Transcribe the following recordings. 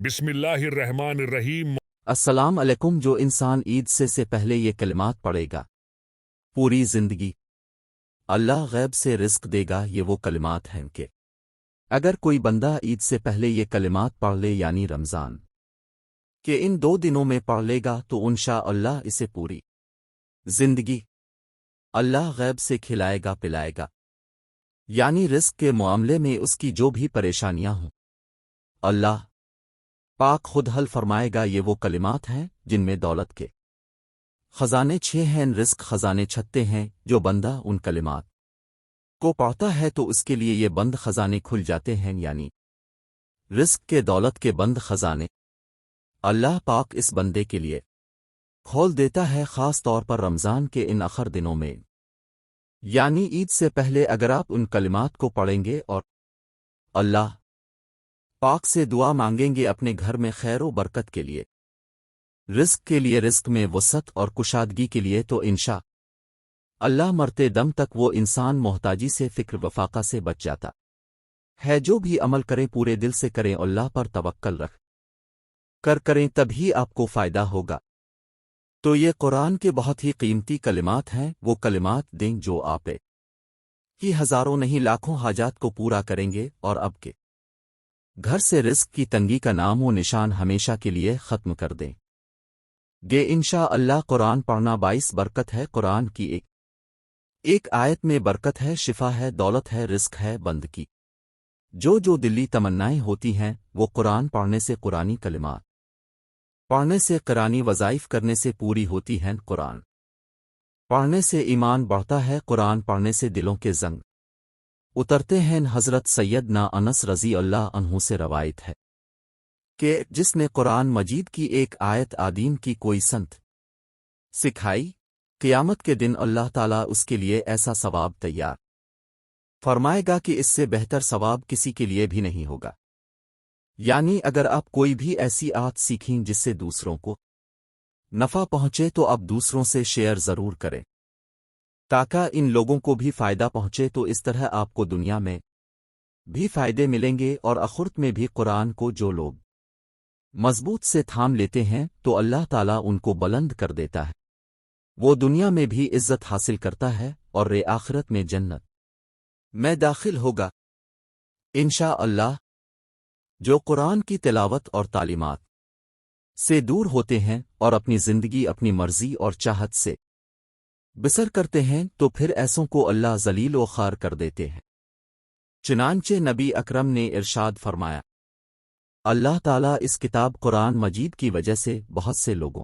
بسم اللہ الرحمن الرحیم۔ السلام علیکم۔ جو انسان عید سے پہلے یہ کلمات پڑھے گا پوری زندگی اللہ غیب سے رزق دے گا۔ یہ وہ کلمات ہیں کہ اگر کوئی بندہ عید سے پہلے یہ کلمات پڑھ لے، یعنی رمضان کہ ان 2 دنوں میں پڑھ لے گا، تو انشاءاللہ اسے پوری زندگی اللہ غیب سے کھلائے گا، پلائے گا، یعنی رزق کے معاملے میں اس کی جو بھی پریشانیاں ہوں اللہ پاک خود حل فرمائے گا۔ یہ وہ کلمات ہیں جن میں دولت کے خزانے 6 ہیں، رزق خزانے 36 ہیں۔ جو بندہ ان کلمات کو پڑھتا ہے تو اس کے لیے یہ بند خزانے کھل جاتے ہیں، یعنی رزق کے، دولت کے بند خزانے اللہ پاک اس بندے کے لیے کھول دیتا ہے، خاص طور پر رمضان کے ان آخر دنوں میں، یعنی عید سے پہلے اگر آپ ان کلمات کو پڑھیں گے اور اللہ پاک سے دعا مانگیں گے اپنے گھر میں خیر و برکت کے لیے، رزق کے لیے، رزق میں وسعت اور کشادگی کے لیے، تو انشاء اللہ مرتے دم تک وہ انسان محتاجی سے، فکر وفاقہ سے بچ جاتا ہے۔ جو بھی عمل کریں پورے دل سے کریں، اللہ پر توکل رکھ کر کریں، تبھی آپ کو فائدہ ہوگا۔ تو یہ قرآن کے بہت ہی قیمتی کلمات ہیں، وہ کلمات دیں جو آپ کی ہزاروں نہیں لاکھوں حاجات کو پورا کریں گے، اور اب کے گھر سے رزق کی تنگی کا نام و نشان ہمیشہ کے لیے ختم کر دیں گے انشاءاللہ۔ قرآن پڑھنا باعث برکت ہے، قرآن کی ایک آیت میں برکت ہے، شفا ہے، دولت ہے، رزق ہے۔ بند کی جو دلی تمنائیں ہوتی ہیں وہ قرآن پڑھنے سے، قرآنی کلمات پڑھنے سے، قرآنی وظائف کرنے سے پوری ہوتی ہیں۔ قرآن پڑھنے سے ایمان بڑھتا ہے، قرآن پڑھنے سے دلوں کے زنگ اترتے ہیں۔ حضرت سیدنا انس رضی اللہ عنہ سے روایت ہے کہ جس نے قرآن مجید کی ایک آیت آدین کی کوئی سنت سکھائی، قیامت کے دن اللہ تعالیٰ اس کے لیے ایسا ثواب تیار فرمائے گا کہ اس سے بہتر ثواب کسی کے لیے بھی نہیں ہوگا۔ یعنی اگر آپ کوئی بھی ایسی آیت سیکھیں جس سے دوسروں کو نفع پہنچے، تو اب دوسروں سے شیئر ضرور کریں تاکہ ان لوگوں کو بھی فائدہ پہنچے۔ تو اس طرح آپ کو دنیا میں بھی فائدے ملیں گے اور آخرت میں بھی۔ قرآن کو جو لوگ مضبوط سے تھام لیتے ہیں تو اللہ تعالیٰ ان کو بلند کر دیتا ہے، وہ دنیا میں بھی عزت حاصل کرتا ہے اور آخرت میں جنت میں داخل ہوگا انشاءاللہ۔ جو قرآن کی تلاوت اور تعلیمات سے دور ہوتے ہیں اور اپنی زندگی اپنی مرضی اور چاہت سے بسر کرتے ہیں، تو پھر ایسوں کو اللہ ذلیل و خوار کر دیتے ہیں۔ چنانچہ نبی اکرم نے ارشاد فرمایا، اللہ تعالیٰ اس کتاب قرآن مجید کی وجہ سے بہت سے لوگوں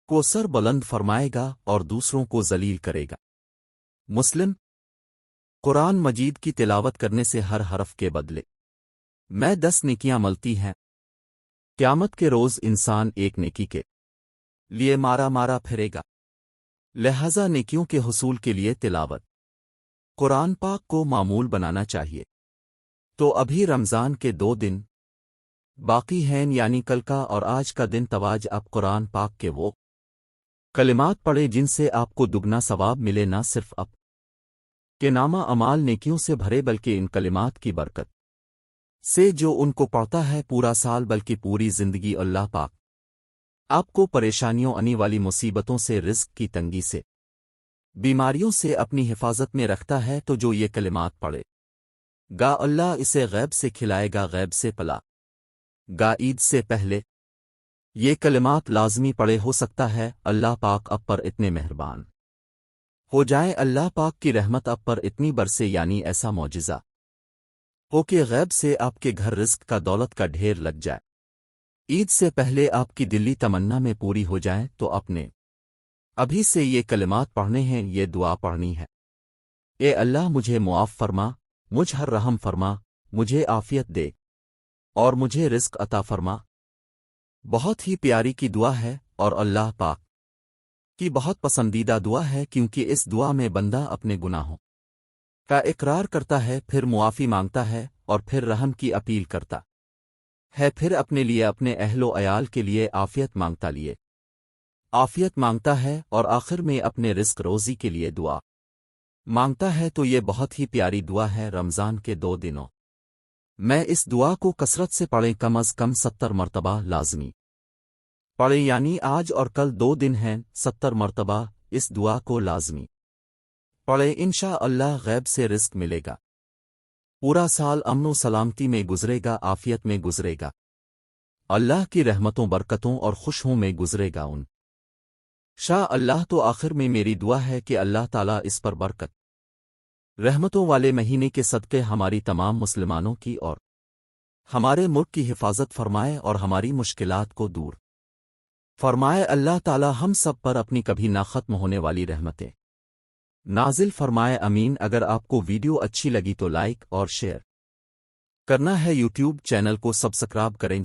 کو سر بلند فرمائے گا اور دوسروں کو ذلیل کرے گا۔ مسلم۔ قرآن مجید کی تلاوت کرنے سے ہر حرف کے بدلے میں 10 نیکیاں ملتی ہیں۔ قیامت کے روز انسان ایک نیکی کے لیے مارا پھرے گا، لہذا نیکیوں کے حصول کے لیے تلاوت قرآن پاک کو معمول بنانا چاہیے۔ تو ابھی رمضان کے 2 دن باقی ہیں، یعنی کل کا اور آج کا دن۔ تواج آپ قرآن پاک کے وہ کلمات پڑھیں جن سے آپ کو دگنا ثواب ملے، نہ صرف آپ کے نامہ اعمال نیکیوں سے بھرے، بلکہ ان کلمات کی برکت سے جو ان کو پڑھتا ہے پورا سال بلکہ پوری زندگی اللہ پاک آپ کو پریشانیوں، آنے والی مصیبتوں سے، رزق کی تنگی سے، بیماریوں سے اپنی حفاظت میں رکھتا ہے۔ تو جو یہ کلمات پڑھے گا اللہ اسے غیب سے کھلائے گا، غیب سے پلا گا۔ عید سے پہلے یہ کلمات لازمی پڑھے، ہو سکتا ہے اللہ پاک اب پر اتنے مہربان ہو جائیں، اللہ پاک کی رحمت اب پر اتنی برسے، یعنی ایسا معجزہ ہو کہ غیب سے آپ کے گھر رزق کا، دولت کا ڈھیر لگ جائے، عید سے پہلے آپ کی دلی تمنا میں پوری ہو جائیں۔ تو اپنے ابھی سے یہ کلمات پڑھنے ہیں، یہ دعا پڑھنی ہے، اے اللہ مجھے معاف فرما، مجھ ہر رحم فرما، مجھے عافیت دے اور مجھے رزق عطا فرما۔ بہت ہی پیاری کی دعا ہے اور اللہ پاک کی بہت پسندیدہ دعا ہے، کیونکہ اس دعا میں بندہ اپنے گناہوں کا اقرار کرتا ہے، پھر معافی مانگتا ہے اور پھر رحم کی اپیل کرتا ہے، پھر اپنے لیے، اپنے اہل و عیال کے لیے عافیت مانگتا ہے اور آخر میں اپنے رزق روزی کے لیے دعا مانگتا ہے۔ تو یہ بہت ہی پیاری دعا ہے۔ رمضان کے 2 دنوں میں اس دعا کو کثرت سے پڑھیں، کم از کم 70 مرتبہ لازمی پڑھیں، یعنی آج اور کل 2 دن ہیں، 70 مرتبہ اس دعا کو لازمی پڑھیں، انشاءاللہ غیب سے رزق ملے گا، پورا سال امن و سلامتی میں گزرے گا، عافیت میں گزرے گا، اللہ کی رحمتوں برکتوں اور خوشیوں میں گزرے گا شاء اللہ۔ تو آخر میں میری دعا ہے کہ اللہ تعالیٰ اس پر برکت رحمتوں والے مہینے کے صدقے ہماری تمام مسلمانوں کی اور ہمارے ملک کی حفاظت فرمائے اور ہماری مشکلات کو دور فرمائے۔ اللہ تعالیٰ ہم سب پر اپنی کبھی نہ ختم ہونے والی رحمتیں نازل فرمائے، امین۔ اگر آپ کو ویڈیو اچھی لگی تو لائک اور شیئر کرنا ہے، یوٹیوب چینل کو سبسکرائب کریں۔